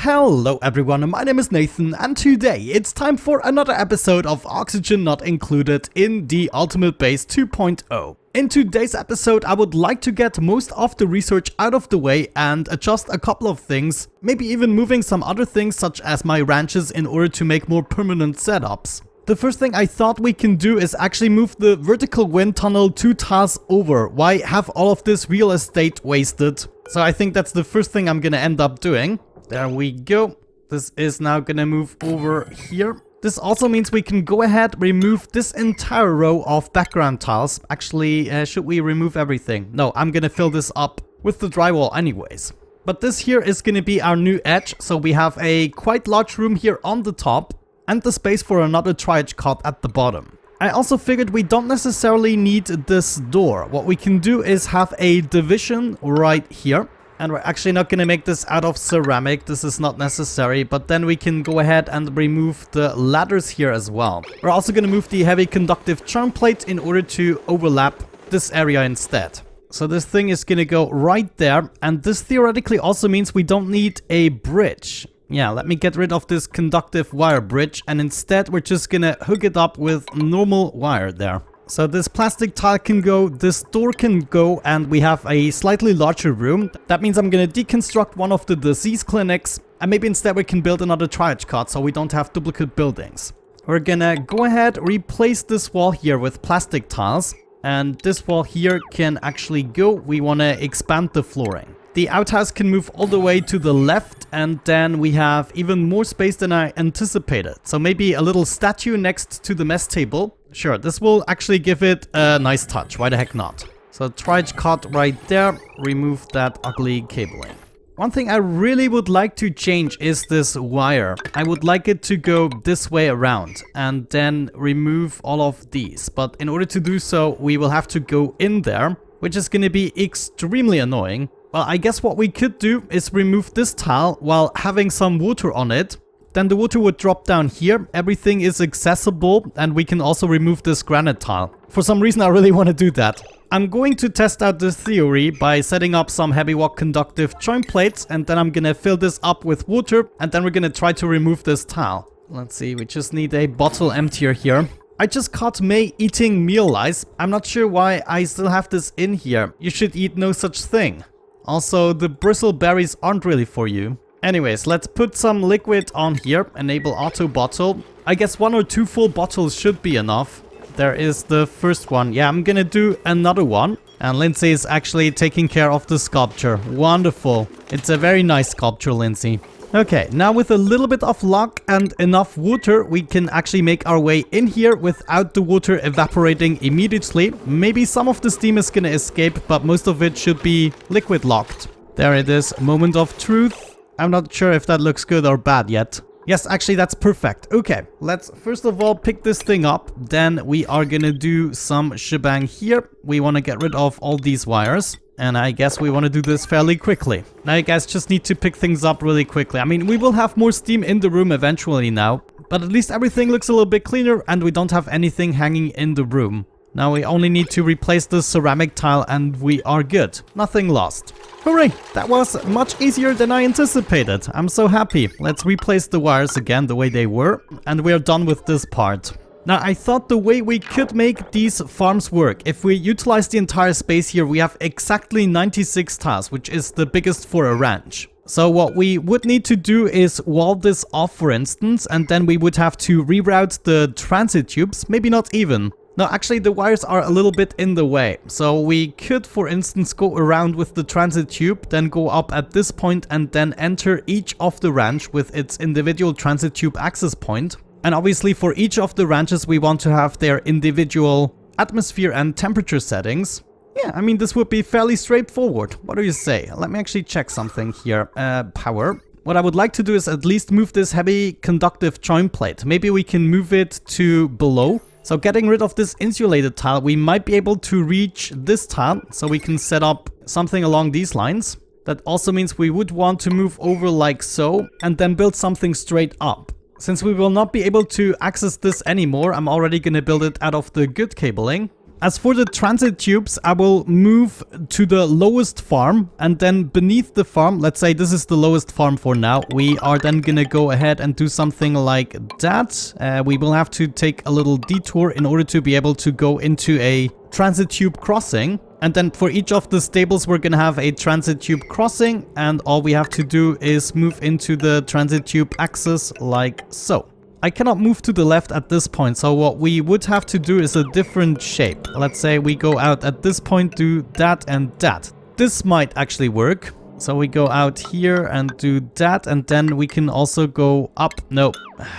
Hello everyone, my name is Nathan and today it's time for another episode of Oxygen Not Included in the Ultimate Base 2.0. In today's episode I would like to get most of the research out of the way and adjust a couple of things, maybe even moving some other things such as my ranches in order to make more permanent setups. The first thing I thought we can do is actually move the vertical wind tunnel 2 tiles over. Why have all of this real estate wasted? So I think that's the first thing I'm gonna end up doing. There we go. This is now gonna move over here. This also means we can go ahead, remove this entire row of background tiles. Actually, should we remove everything? No, I'm gonna fill this up with the drywall anyways. But this here is gonna be our new edge. So we have a quite large room here on the top and the space for another triage cot at the bottom. I also figured we don't necessarily need this door. What we can do is have a division right here. And we're actually not going to make this out of ceramic. This is not necessary. But then we can go ahead and remove the ladders here as well. We're also going to move the heavy conductive charm plate in order to overlap this area instead. So this thing is going to go right there. And this theoretically also means we don't need a bridge. Yeah, let me get rid of this conductive wire bridge. And instead we're just going to hook it up with normal wire there. So this plastic tile can go, this door can go, and we have a slightly larger room. That means I'm going to deconstruct one of the disease clinics, and maybe instead we can build another triage cot so we don't have duplicate buildings. We're gonna go ahead, replace this wall here with plastic tiles, and this wall here can actually go. We want to expand the flooring. The outhouse can move all the way to the left, and then we have even more space than I anticipated. So maybe a little statue next to the mess table. Sure, this will actually give it a nice touch. Why the heck not? So triage cot right there. Remove that ugly cabling. One thing I really would like to change is this wire. I would like it to go this way around and then remove all of these. But in order to do so, we will have to go in there, which is going to be extremely annoying. Well, I guess what we could do is remove this tile while having some water on it. Then the water would drop down here, everything is accessible, and we can also remove this granite tile. For some reason I really want to do that. I'm going to test out this theory by setting up some heavy walk conductive joint plates, and then I'm gonna fill this up with water, and then we're gonna try to remove this tile. Let's see, we just need a bottle emptier here. I just caught May eating meal lice. I'm not sure why I still have this in here. You should eat no such thing. Also, the bristleberries aren't really for you. Anyways, let's put some liquid on here, enable auto bottle. I guess 1 or 2 full bottles should be enough. There is the first one. Yeah, I'm gonna do another one. And Lindsay is actually taking care of the sculpture. Wonderful. It's a very nice sculpture, Lindsay. Okay, now with a little bit of luck and enough water, we can actually make our way in here without the water evaporating immediately. Maybe some of the steam is gonna escape, but most of it should be liquid locked. There it is, moment of truth. I'm not sure if that looks good or bad yet. Yes, actually that's perfect. Okay, let's first of all pick this thing up. Then we are gonna do some shebang here. We want to get rid of all these wires. And I guess we want to do this fairly quickly. Now you guys just need to pick things up really quickly. I mean, we will have more steam in the room eventually now. But at least everything looks a little bit cleaner and we don't have anything hanging in the room. Now we only need to replace the ceramic tile and we are good. Nothing lost. Hooray! That was much easier than I anticipated. I'm so happy. Let's replace the wires again the way they were. And we are done with this part. Now I thought the way we could make these farms work, if we utilize the entire space here, we have exactly 96 tiles, which is the biggest for a ranch. So what we would need to do is wall this off, for instance, and then we would have to reroute the transit tubes, maybe not even. No, actually the wires are a little bit in the way. So we could, for instance, go around with the transit tube, then go up at this point and then enter each of the ranch with its individual transit tube access point. And obviously for each of the ranches we want to have their individual atmosphere and temperature settings. Yeah, I mean this would be fairly straightforward. What do you say? Let me actually check something here. Power. What I would like to do is at least move this heavy conductive joint plate. Maybe we can move it to below. So getting rid of this insulated tile, we might be able to reach this tile. So we can set up something along these lines. That also means we would want to move over like so and then build something straight up. Since we will not be able to access this anymore, I'm already going to build it out of the good cabling. As for the transit tubes, I will move to the lowest farm, and then beneath the farm, let's say this is the lowest farm for now, we are then gonna go ahead and do something like that. We will have to take a little detour in order to be able to go into a transit tube crossing. And then for each of the stables, we're gonna have a transit tube crossing, and all we have to do is move into the transit tube axis like so. I cannot move to the left at this point, so what we would have to do is a different shape. Let's say we go out at this point, do that and that. This might actually work. So we go out here and do that, and then we can also go up. No,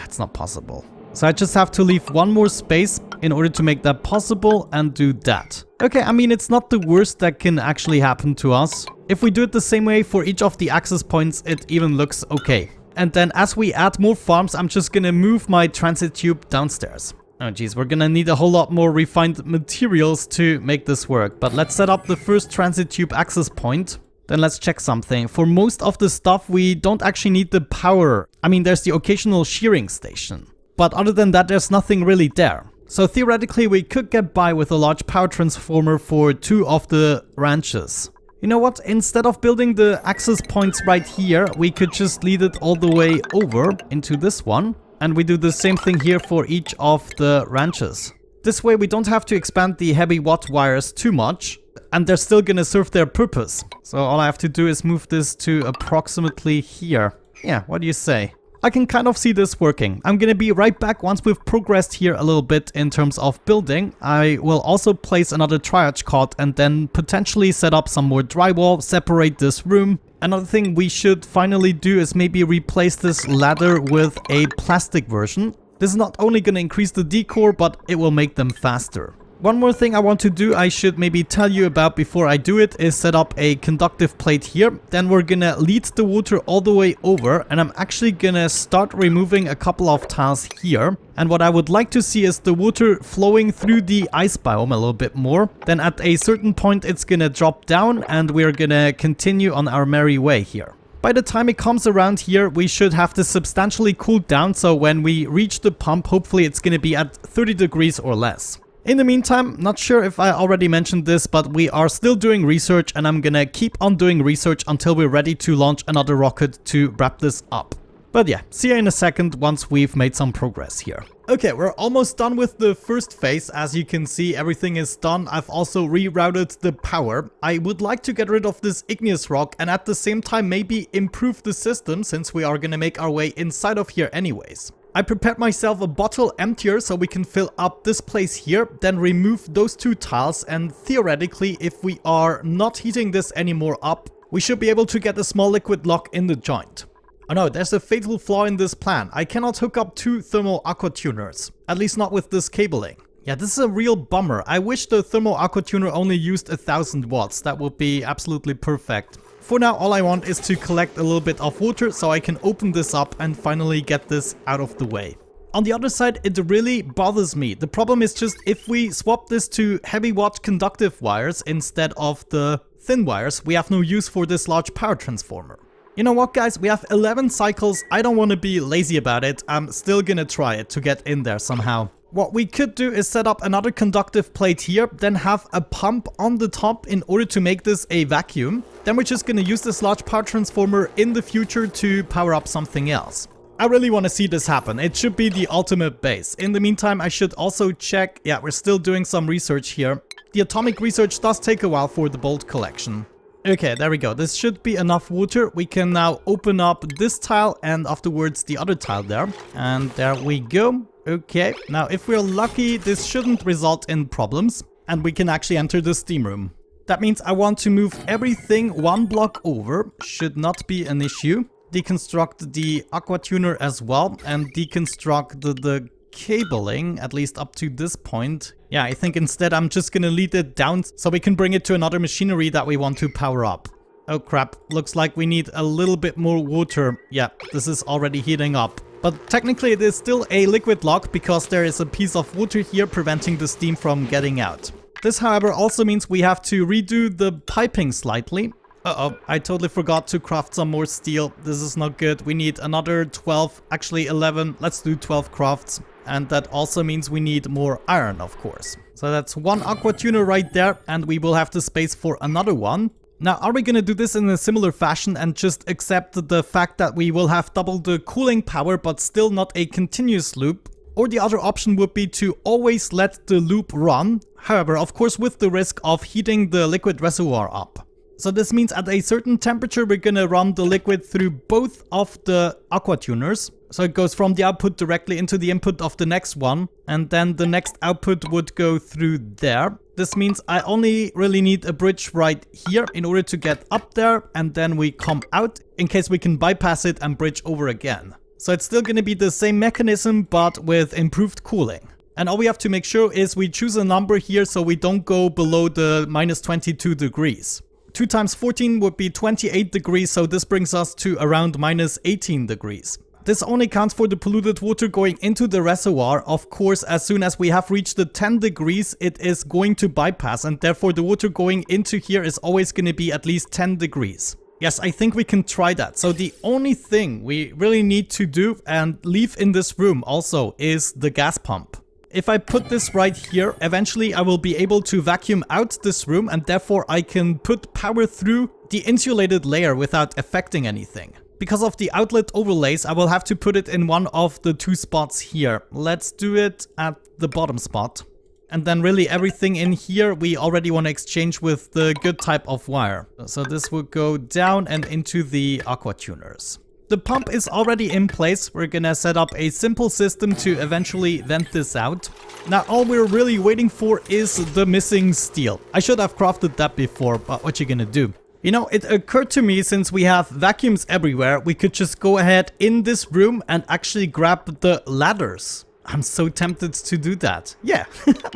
it's not possible. So I just have to leave one more space in order to make that possible and do that. Okay, I mean, it's not the worst that can actually happen to us. If we do it the same way for each of the access points, it even looks okay. And then as we add more farms, I'm just gonna move my transit tube downstairs. Oh geez, we're gonna need a whole lot more refined materials to make this work. But let's set up the first transit tube access point. Then let's check something. For most of the stuff, we don't actually need the power. I mean, there's the occasional shearing station. But other than that, there's nothing really there. So theoretically, we could get by with a large power transformer for 2 of the ranches. You know what? Instead of building the access points right here, we could just lead it all the way over into this one. And we do the same thing here for each of the ranches. This way we don't have to expand the heavy watt wires too much. And they're still gonna serve their purpose. So all I have to do is move this to approximately here. Yeah, what do you say? I can kind of see this working. I'm gonna be right back once we've progressed here a little bit in terms of building. I will also place another triage cot and then potentially set up some more drywall, separate this room. Another thing we should finally do is maybe replace this ladder with a plastic version. This is not only gonna increase the decor, but it will make them faster. One more thing I want to do, I should maybe tell you about before I do it, is set up a conductive plate here. Then we're gonna lead the water all the way over, and I'm actually gonna start removing a couple of tiles here. And what I would like to see is the water flowing through the ice biome a little bit more. Then at a certain point it's gonna drop down and we're gonna continue on our merry way here. By the time it comes around here, we should have this substantially cooled down, so when we reach the pump, hopefully it's gonna be at 30 degrees or less. In the meantime, not sure if I already mentioned this, but we are still doing research, and I'm gonna keep on doing research until we're ready to launch another rocket to wrap this up. But yeah, see you in a second once we've made some progress here. Okay, we're almost done with the first phase. As you can see, everything is done. I've also rerouted the power. I would like to get rid of this igneous rock and at the same time maybe improve the system, since we are gonna make our way inside of here anyways. I prepared myself a bottle emptier so we can fill up this place here, then remove those 2 tiles, and theoretically, if we are not heating this anymore up, we should be able to get a small liquid lock in the joint. Oh no, there's a fatal flaw in this plan. I cannot hook up 2 thermal aqua tuners, at least not with this cabling. Yeah, this is a real bummer. I wish the thermal aqua tuner only used 1000 watts. That would be absolutely perfect. For now, all I want is to collect a little bit of water so I can open this up and finally get this out of the way. On the other side, it really bothers me. The problem is just if we swap this to heavy watt conductive wires instead of the thin wires, we have no use for this large power transformer. You know what, guys? We have 11 cycles. I don't want to be lazy about it. I'm still gonna try it to get in there somehow. What we could do is set up another conductive plate here, then have a pump on the top in order to make this a vacuum. Then we're just gonna use this large power transformer in the future to power up something else. I really want to see this happen. It should be the ultimate base. In the meantime, I should also check. Yeah, we're still doing some research here. The atomic research does take a while for the bolt collection. Okay, there we go. This should be enough water. We can now open up this tile and afterwards the other tile there. And there we go. Okay, now if we're lucky, this shouldn't result in problems and we can actually enter the steam room. That means I want to move everything 1 block over. Should not be an issue. Deconstruct the aqua tuner as well and deconstruct the cabling, at least up to this point. Yeah, I think instead I'm just gonna lead it down so we can bring it to another machinery that we want to power up. Oh crap, looks like we need a little bit more water. Yeah, this is already heating up. But technically it is still a liquid lock because there is a piece of water here preventing the steam from getting out. This, however, also means we have to redo the piping slightly. Uh-oh, I totally forgot to craft some more steel. This is not good. We need another 12, actually 11. Let's do 12 crafts. And that also means we need more iron, of course. So that's one aqua tuner right there, and we will have the space for another one. Now, are we gonna do this in a similar fashion and just accept the fact that we will have double the cooling power but still not a continuous loop? Or the other option would be to always let the loop run, however, of course with the risk of heating the liquid reservoir up. So this means at a certain temperature we're gonna run the liquid through both of the aqua tuners. So it goes from the output directly into the input of the next one, and then the next output would go through there. This means I only really need a bridge right here in order to get up there, and then we come out in case we can bypass it and bridge over again. So it's still going to be the same mechanism but with improved cooling. And all we have to make sure is we choose a number here so we don't go below the minus 22 degrees. 2 times 14 would be 28 degrees, so this brings us to around minus 18 degrees. This only counts for the polluted water going into the reservoir. Of course, as soon as we have reached the 10 degrees, it is going to bypass, and therefore the water going into here is always going to be at least 10 degrees. Yes, I think we can try that. So the only thing we really need to do and leave in this room also is the gas pump. If I put this right here, eventually I will be able to vacuum out this room, and therefore I can put power through the insulated layer without affecting anything. Because of the outlet overlays, I will have to put it in one of the 2 spots here. Let's do it at the bottom spot. And then really everything in here we already want to exchange with the good type of wire. So this will go down and into the aqua tuners. The pump is already in place. We're gonna set up a simple system to eventually vent this out. Now all we're really waiting for is the missing steel. I should have crafted that before, but what you gonna do? You know, it occurred to me, since we have vacuums everywhere, we could just go ahead in this room and actually grab the ladders. I'm so tempted to do that. Yeah,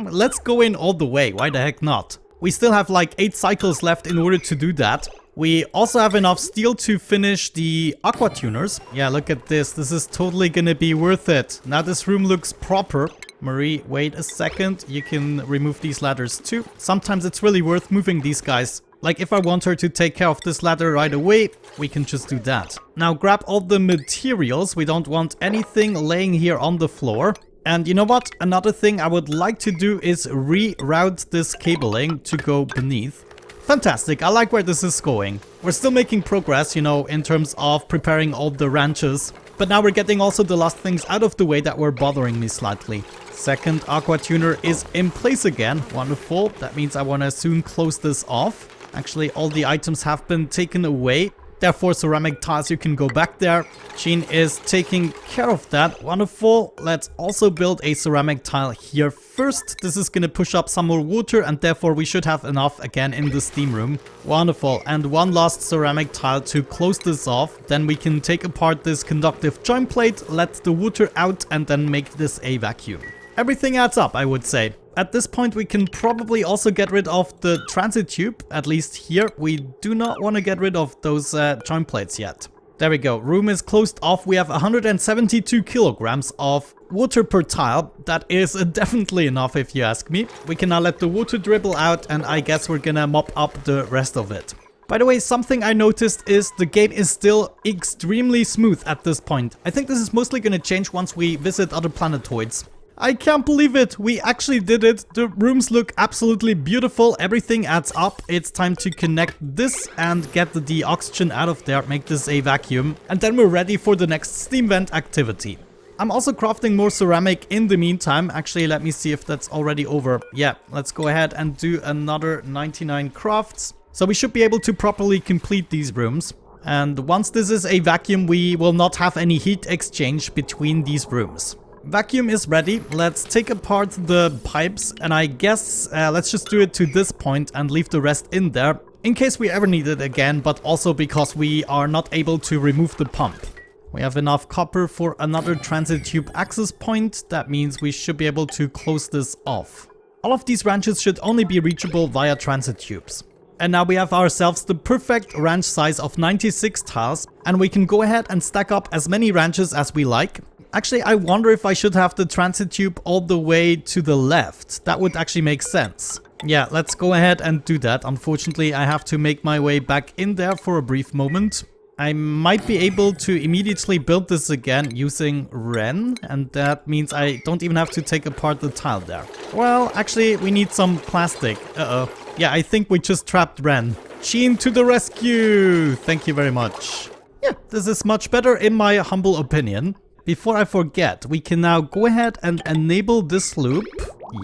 let's go in all the way. Why the heck not? We still have like 8 cycles left in order to do that. We also have enough steel to finish the aqua tuners. Yeah, look at this. This is totally gonna be worth it. Now this room looks proper. Marie, wait a second. You can remove these ladders too. Sometimes it's really worth moving these guys. Like if I want her to take care of this ladder right away, we can just do that. Now grab all the materials. We don't want anything laying here on the floor. And you know what? Another thing I would like to do is reroute this cabling to go beneath. Fantastic, I like where this is going. We're still making progress, you know, in terms of preparing all the ranches. But now we're getting also the last things out of the way that were bothering me slightly. Second aqua tuner is in place again. Wonderful. That means I want to soon close this off. Actually, all the items have been taken away. Therefore, ceramic tiles, you can go back there. Jean is taking care of that. Wonderful. Let's also build a ceramic tile here first. This is going to push up some more water, and therefore we should have enough again in the steam room. Wonderful. And one last ceramic tile to close this off. Then we can take apart this conductive joint plate, let the water out, and then make this a vacuum. Everything adds up, I would say. At this point, we can probably also get rid of the transit tube, at least here. We do not want to get rid of those joint plates yet. There we go. Room is closed off. We have 172 kilograms of water per tile. That is definitely enough if you ask me. We can now let the water dribble out, and I guess we're gonna mop up the rest of it. By the way, something I noticed is the game is still extremely smooth at this point. I think this is mostly gonna change once we visit other planetoids. I can't believe it. We actually did it. The rooms look absolutely beautiful. Everything adds up. It's time to connect this and get the oxygen out of there, make this a vacuum. And then we're ready for the next steam vent activity. I'm also crafting more ceramic in the meantime. Actually, let me see if that's already over. Yeah, let's go ahead and do another 99 crafts. So we should be able to properly complete these rooms. And once this is a vacuum, we will not have any heat exchange between these rooms. Vacuum is ready. Let's take apart the pipes, and I guess let's just do it to this point and leave the rest in there in case we ever need it again, but also because we are not able to remove the pump. We have enough copper for another transit tube access point. That means we should be able to close this off. All of these ranches should only be reachable via transit tubes. And now we have ourselves the perfect ranch size of 96 tiles, and we can go ahead and stack up as many ranches as we like. Actually, I wonder if I should have the transit tube all the way to the left. That would actually make sense. Yeah, let's go ahead and do that. Unfortunately, I have to make my way back in there for a brief moment. I might be able to immediately build this again using Ren, and that means I don't even have to take apart the tile there. Well, actually, we need some plastic. Uh-oh. Yeah, I think we just trapped Ren. Sheen to the rescue! Thank you very much. Yeah, this is much better in my humble opinion. Before I forget, we can now go ahead and enable this loop.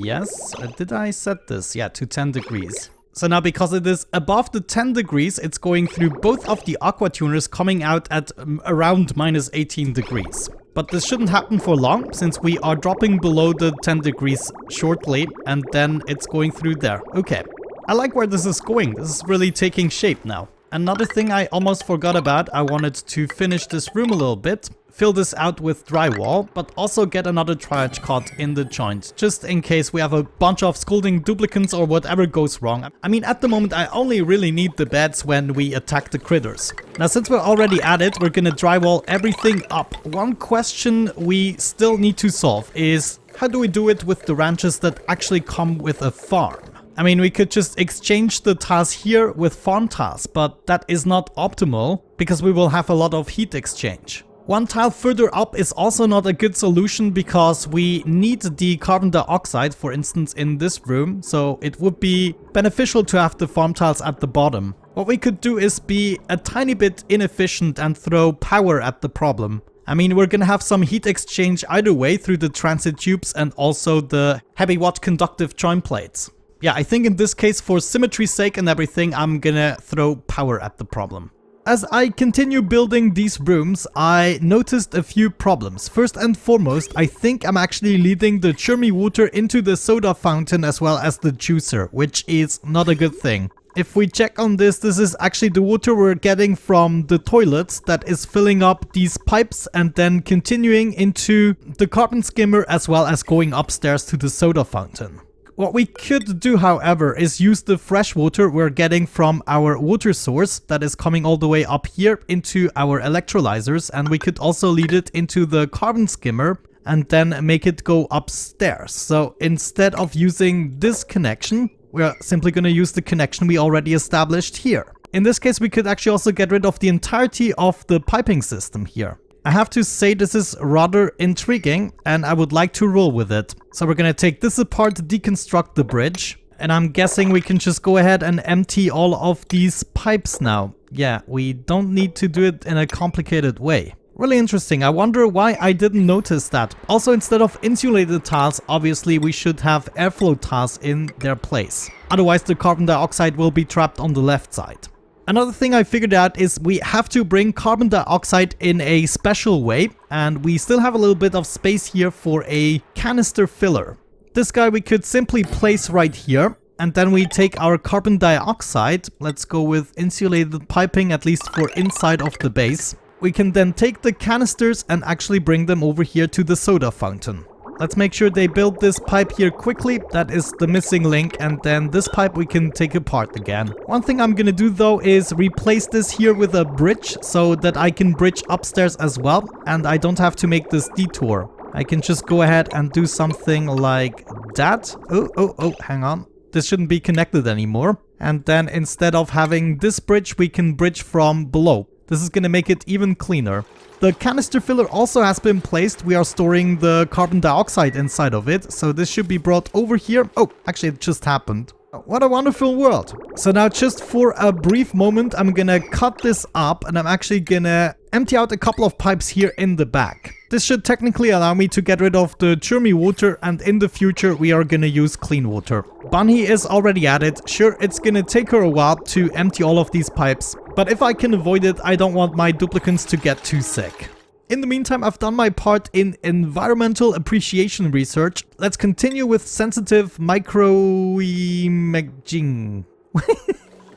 Yes, did I set this? Yeah, to 10 degrees. So now because it is above the 10 degrees, it's going through both of the aqua tuners coming out at around minus 18 degrees. But this shouldn't happen for long, since we are dropping below the 10 degrees shortly, and then it's going through there. Okay, I like where this is going. This is really taking shape now. Another thing I almost forgot about, I wanted to finish this room a little bit. Fill this out with drywall, but also get another triage cot in the joint, just in case we have a bunch of scolding duplicants or whatever goes wrong. I mean, at the moment, I only really need the beds when we attack the critters. Now, since we're already at it, we're gonna drywall everything up. One question we still need to solve is, how do we do it with the ranches that actually come with a farm? I mean, we could just exchange the tiles here with farm tiles, but that is not optimal, because we will have a lot of heat exchange. One tile further up is also not a good solution because we need the carbon dioxide, for instance, in this room. So it would be beneficial to have the farm tiles at the bottom. What we could do is be a tiny bit inefficient and throw power at the problem. I mean, we're gonna have some heat exchange either way through the transit tubes and also the heavy watt conductive joint plates. Yeah, I think in this case, for symmetry's sake and everything, I'm gonna throw power at the problem. As I continue building these rooms, I noticed a few problems. First and foremost, I think I'm actually leading the churmy water into the soda fountain as well as the juicer, which is not a good thing. If we check on this, this is actually the water we're getting from the toilets that is filling up these pipes and then continuing into the carbon skimmer as well as going upstairs to the soda fountain. What we could do, however, is use the fresh water we're getting from our water source that is coming all the way up here into our electrolyzers, and we could also lead it into the carbon skimmer and then make it go upstairs. So instead of using this connection, we're simply going to use the connection we already established here. In this case, we could actually also get rid of the entirety of the piping system here. I have to say this is rather intriguing and I would like to roll with it. So we're gonna take this apart, deconstruct the bridge, and I'm guessing we can just go ahead and empty all of these pipes now. Yeah, we don't need to do it in a complicated way. Really interesting. I wonder why I didn't notice that. Also, instead of insulated tiles, obviously we should have airflow tiles in their place. Otherwise the carbon dioxide will be trapped on the left side. Another thing I figured out is we have to bring carbon dioxide in a special way, and we still have a little bit of space here for a canister filler. This guy we could simply place right here, and then we take our carbon dioxide, let's go with insulated piping at least for inside of the base. We can then take the canisters and actually bring them over here to the soda fountain. Let's make sure they build this pipe here quickly. That is the missing link, and then this pipe we can take apart again. One thing I'm gonna do though is replace this here with a bridge so that I can bridge upstairs as well, and I don't have to make this detour. I can just go ahead and do something like that. Oh, hang on. This shouldn't be connected anymore. And then instead of having this bridge, we can bridge from below. This is gonna make it even cleaner. The canister filler also has been placed. We are storing the carbon dioxide inside of it, so this should be brought over here. Oh, actually it just happened. What a wonderful world. So now just for a brief moment, I'm gonna cut this up and I'm actually gonna empty out a couple of pipes here in the back. This should technically allow me to get rid of the churmy water, and in the future we are gonna use clean water. Bunny is already at it. Sure, it's gonna take her a while to empty all of these pipes, but if I can avoid it, I don't want my duplicants to get too sick. In the meantime, I've done my part in environmental appreciation research. Let's continue with sensitive microimaging.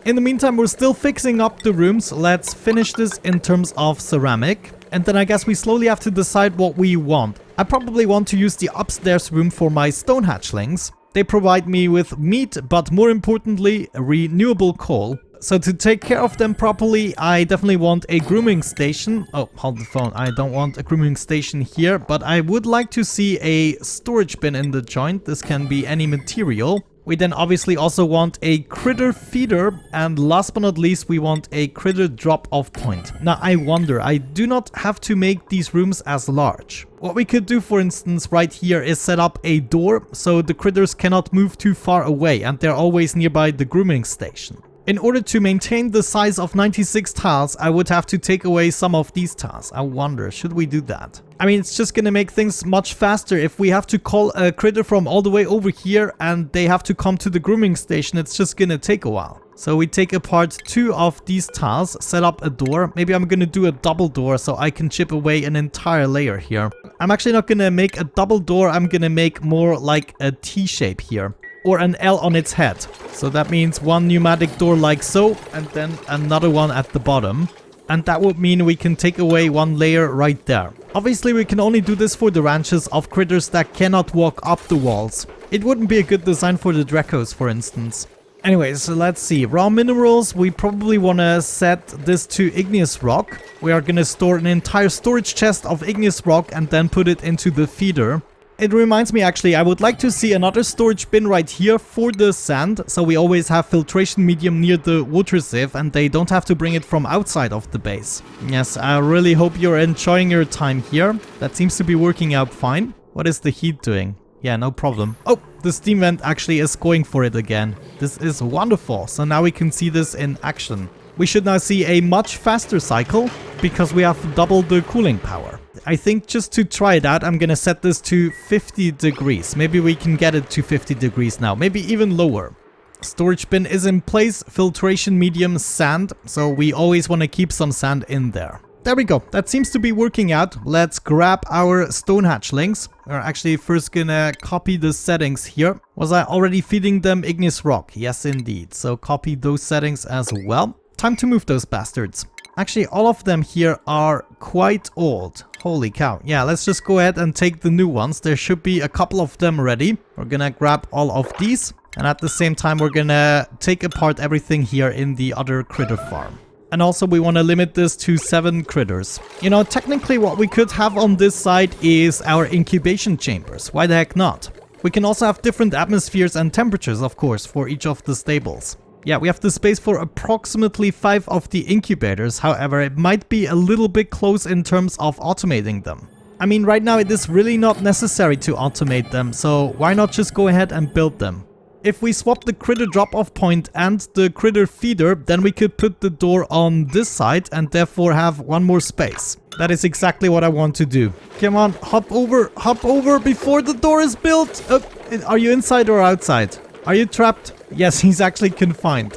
In the meantime, we're still fixing up the rooms. Let's finish this in terms of ceramic. And then I guess we slowly have to decide what we want. I probably want to use the upstairs room for my stone hatchlings. They provide me with meat, but more importantly, renewable coal. So to take care of them properly, I definitely want a grooming station. Oh, hold the phone. I don't want a grooming station here, but I would like to see a storage bin in the joint. This can be any material. We then obviously also want a critter feeder, and last but not least we want a critter drop-off point. Now I wonder, I do not have to make these rooms as large. What we could do, for instance, right here is set up a door so the critters cannot move too far away and they're always nearby the grooming station. In order to maintain the size of 96 tiles, I would have to take away some of these tiles. I wonder, should we do that? I mean, it's just gonna make things much faster. If we have to call a critter from all the way over here and they have to come to the grooming station, it's just gonna take a while. So we take apart 2 of these tiles, set up a door. Maybe I'm gonna do a double door so I can chip away an entire layer here. I'm actually not gonna make a double door, I'm gonna make more like a T shape here. Or an L on its head. So that means one pneumatic door like so, and then another one at the bottom. And that would mean we can take away one layer right there. Obviously we can only do this for the ranches of critters that cannot walk up the walls. It wouldn't be a good design for the Dracos, for instance. Anyways, so let's see. Raw minerals, we probably want to set this to igneous rock. We are going to store an entire storage chest of igneous rock and then put it into the feeder. It reminds me, actually, I would like to see another storage bin right here for the sand, so we always have filtration medium near the water sieve and they don't have to bring it from outside of the base. Yes, I really hope you're enjoying your time here. That seems to be working out fine. What is the heat doing? Yeah, no problem. Oh, the steam vent actually is going for it again. This is wonderful. So now we can see this in action. We should now see a much faster cycle because we have doubled the cooling power. I think just to try it out, I'm gonna set this to 50 degrees. Maybe we can get it to 50 degrees now, maybe even lower. Storage bin is in place, filtration medium sand, so we always want to keep some sand in there. There we go, that seems to be working out. Let's grab our stone hatchlings. We're actually first gonna copy the settings here. Was I already feeding them igneous rock? Yes indeed, so copy those settings as well. Time to move those bastards. Actually, all of them here are quite old. Holy cow. Yeah, let's just go ahead and take the new ones. There should be a couple of them ready. We're gonna grab all of these. And at the same time, we're gonna take apart everything here in the other critter farm. And also, we want to limit this to 7 critters. You know, technically what we could have on this side is our incubation chambers. Why the heck not? We can also have different atmospheres and temperatures, of course, for each of the stables. Yeah, we have the space for approximately 5 of the incubators, however, it might be a little bit close in terms of automating them. I mean, right now it is really not necessary to automate them, so why not just go ahead and build them? If we swap the critter drop-off point and the critter feeder, then we could put the door on this side and therefore have one more space. That is exactly what I want to do. Come on, hop over before the door is built! Are you inside or outside? Are you trapped? Yes, he's actually confined.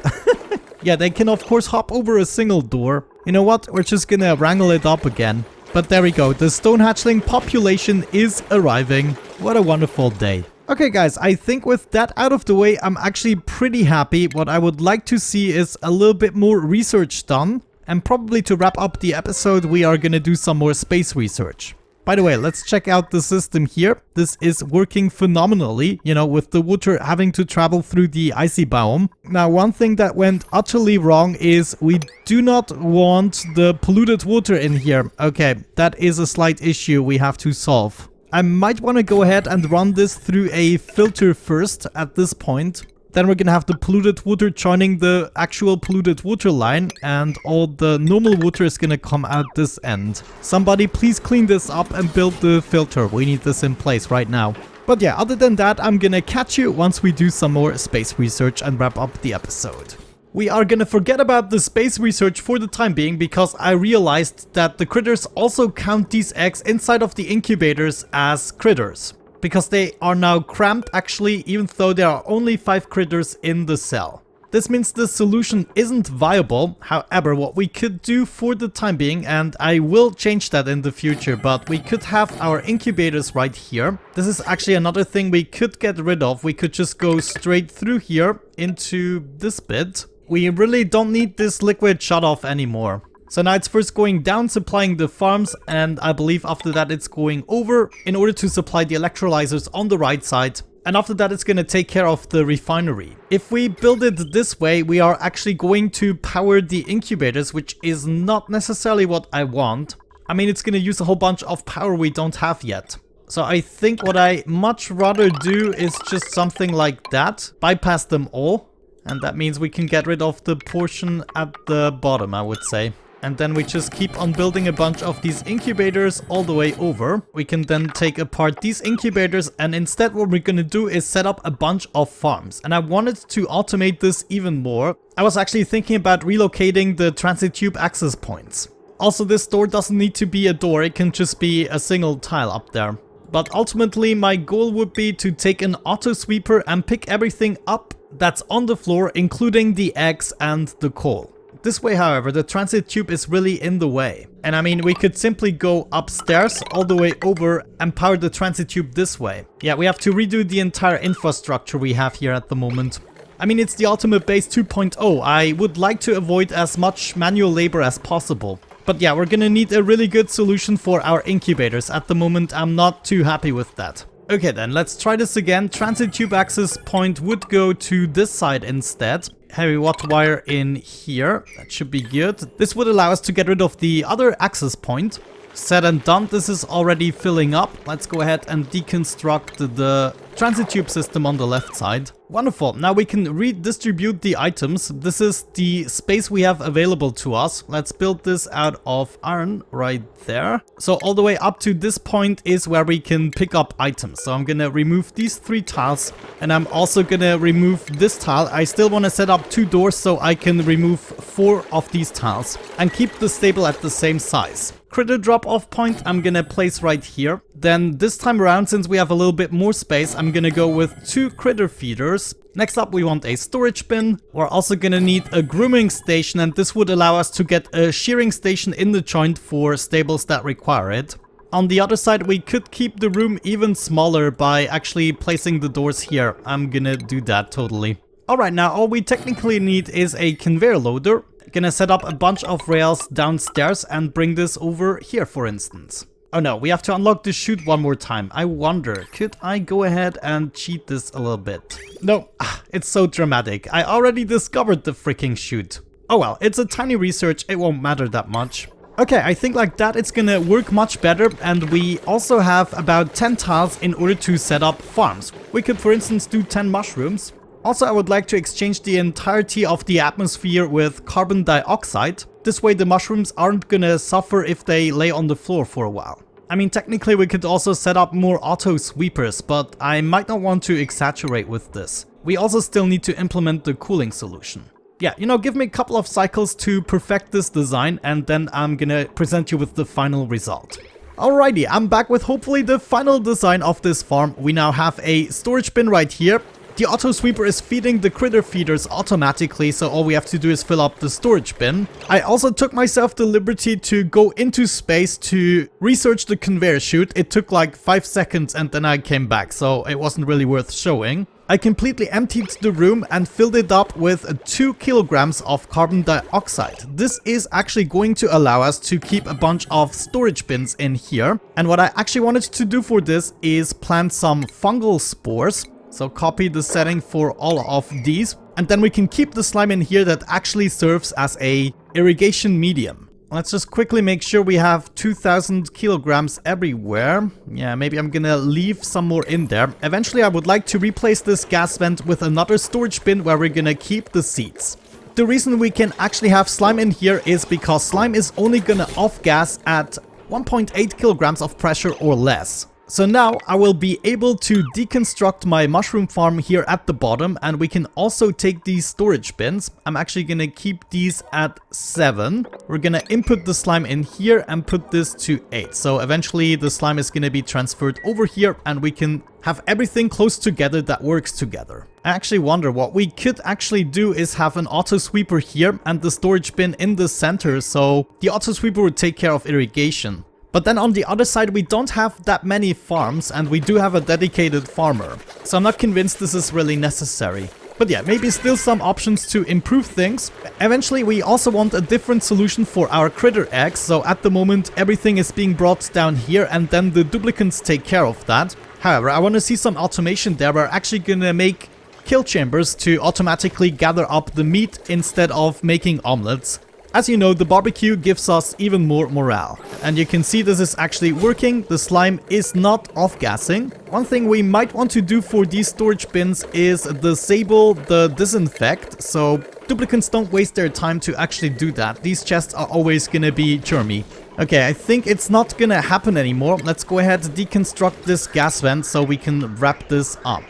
Yeah, they can of course hop over a single door. You know what? We're just gonna wrangle it up again. But there we go. The stone hatchling population is arriving. What a wonderful day. Okay guys, I think with that out of the way, I'm actually pretty happy. What I would like to see is a little bit more research done. And probably to wrap up the episode, we are gonna do some more space research. By the way, let's check out the system here. This is working phenomenally, you know, with the water having to travel through the icy biome. Now, one thing that went utterly wrong is we do not want the polluted water in here. Okay, that is a slight issue we have to solve. I might want to go ahead and run this through a filter first at this point. Then we're gonna have the polluted water joining the actual polluted water line, and all the normal water is gonna come out this end. Somebody please clean this up and build the filter. We need this in place right now. But yeah, other than that, I'm gonna catch you once we do some more space research and wrap up the episode. We are gonna forget about the space research for the time being because I realized that the critters also count these eggs inside of the incubators as critters. Because they are now cramped actually, even though there are only 5 critters in the cell. This means the solution isn't viable. However, what we could do for the time being, and I will change that in the future, but we could have our incubators right here. This is actually another thing we could get rid of. We could just go straight through here into this bit. We really don't need this liquid shutoff anymore. So now it's first going down, supplying the farms, and I believe after that it's going over in order to supply the electrolyzers on the right side. And after that it's going to take care of the refinery. If we build it this way, we are actually going to power the incubators, which is not necessarily what I want. I mean, it's going to use a whole bunch of power we don't have yet. So I think what I much rather do is just something like that. Bypass them all. And that means we can get rid of the portion at the bottom, I would say. And then we just keep on building a bunch of these incubators all the way over. We can then take apart these incubators, and instead what we're gonna do is set up a bunch of farms. And I wanted to automate this even more. I was actually thinking about relocating the transit tube access points. Also, this door doesn't need to be a door, it can just be a single tile up there. But ultimately my goal would be to take an auto sweeper and pick everything up that's on the floor, including the eggs and the coal. This way, however, the transit tube is really in the way. And I mean, we could simply go upstairs all the way over and power the transit tube this way. Yeah, we have to redo the entire infrastructure we have here at the moment. I mean, it's the ultimate base 2.0. I would like to avoid as much manual labor as possible. But yeah, we're gonna need a really good solution for our incubators. At the moment, I'm not too happy with that. Okay then, let's try this again. Transit tube access point would go to this side instead. Heavy water wire in here. That should be good. This would allow us to get rid of the other access point. Said and done, this is already filling up. Let's go ahead and deconstruct the transit tube system on the left side. Wonderful, now we can redistribute the items. This is the space we have available to us. Let's build this out of iron right there. So all the way up to this point is where we can pick up items. So I'm gonna remove these 3 tiles, and I'm also gonna remove this tile. I still want to set up 2 doors so I can remove 4 of these tiles and keep the stable at the same size. Critter drop-off point I'm gonna place right here. Then this time around, since we have a little bit more space, I'm gonna go with 2 critter feeders. Next up, we want a storage bin. We're also gonna need a grooming station, and this would allow us to get a shearing station in the joint for stables that require it. On the other side, we could keep the room even smaller by actually placing the doors here. I'm gonna do that totally. Alright, now all we technically need is a conveyor loader. Gonna set up a bunch of rails downstairs and bring this over here, for instance. Oh no, we have to unlock the chute one more time. I wonder, could I go ahead and cheat this a little bit? No, it's so dramatic. I already discovered the freaking chute. Oh well, it's a tiny research, it won't matter that much. Okay, I think like that it's gonna work much better, and we also have about 10 tiles in order to set up farms. We could, for instance, do 10 mushrooms. Also, I would like to exchange the entirety of the atmosphere with carbon dioxide. This way the mushrooms aren't gonna suffer if they lay on the floor for a while. I mean, technically we could also set up more auto sweepers, but I might not want to exaggerate with this. We also still need to implement the cooling solution. Yeah, you know, give me a couple of cycles to perfect this design, and then I'm gonna present you with the final result. Alrighty, I'm back with hopefully the final design of this farm. We now have a storage bin right here. The auto sweeper is feeding the critter feeders automatically, so all we have to do is fill up the storage bin. I also took myself the liberty to go into space to research the conveyor chute. It took like 5 seconds and then I came back, so it wasn't really worth showing. I completely emptied the room and filled it up with 2 kilograms of carbon dioxide. This is actually going to allow us to keep a bunch of storage bins in here. And what I actually wanted to do for this is plant some fungal spores. So copy the setting for all of these, and then we can keep the slime in here that actually serves as a irrigation medium. Let's just quickly make sure we have 2000 kilograms everywhere. Yeah, maybe I'm gonna leave some more in there. Eventually I would like to replace this gas vent with another storage bin where we're gonna keep the seeds. The reason we can actually have slime in here is because slime is only gonna off gas at 1.8 kilograms of pressure or less. So now I will be able to deconstruct my mushroom farm here at the bottom, and we can also take these storage bins. I'm actually gonna keep these at 7. We're gonna input the slime in here and put this to 8. So eventually the slime is gonna be transferred over here and we can have everything close together that works together. I actually wonder what we could actually do is have an auto sweeper here and the storage bin in the center, so the auto sweeper would take care of irrigation. But then on the other side, we don't have that many farms, and we do have a dedicated farmer. So I'm not convinced this is really necessary. But yeah, maybe still some options to improve things. Eventually, we also want a different solution for our critter eggs. So at the moment, everything is being brought down here, and then the duplicants take care of that. However, I want to see some automation there. We're actually gonna make kill chambers to automatically gather up the meat instead of making omelets. As you know, the barbecue gives us even more morale. And you can see this is actually working. The slime is not off-gassing. One thing we might want to do for these storage bins is disable the disinfect, so duplicants don't waste their time to actually do that. These chests are always gonna be germy. Okay, I think it's not gonna happen anymore. Let's go ahead and deconstruct this gas vent so we can wrap this up.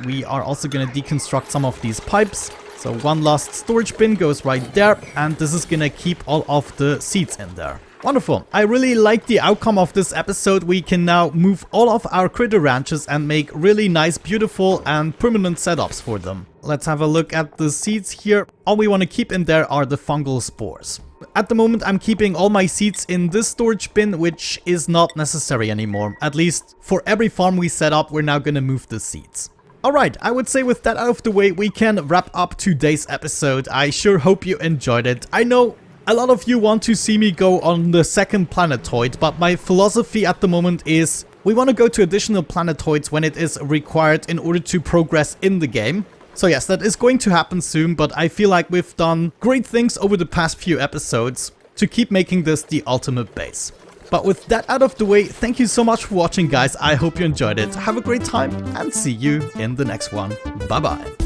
We are also gonna deconstruct some of these pipes. So one last storage bin goes right there, and this is gonna keep all of the seeds in there. Wonderful. I really like the outcome of this episode. We can now move all of our critter ranches and make really nice, beautiful and permanent setups for them. Let's have a look at the seeds here. All we want to keep in there are the fungal spores. At the moment, I'm keeping all my seeds in this storage bin, which is not necessary anymore. At least for every farm we set up, we're now gonna move the seeds. Alright, I would say with that out of the way, we can wrap up today's episode. I sure hope you enjoyed it. I know a lot of you want to see me go on the second planetoid, but my philosophy at the moment is we want to go to additional planetoids when it is required in order to progress in the game. So yes, that is going to happen soon, but I feel like we've done great things over the past few episodes to keep making this the ultimate base. But with that out of the way, thank you so much for watching, guys. I hope you enjoyed it. Have a great time and see you in the next one. Bye bye.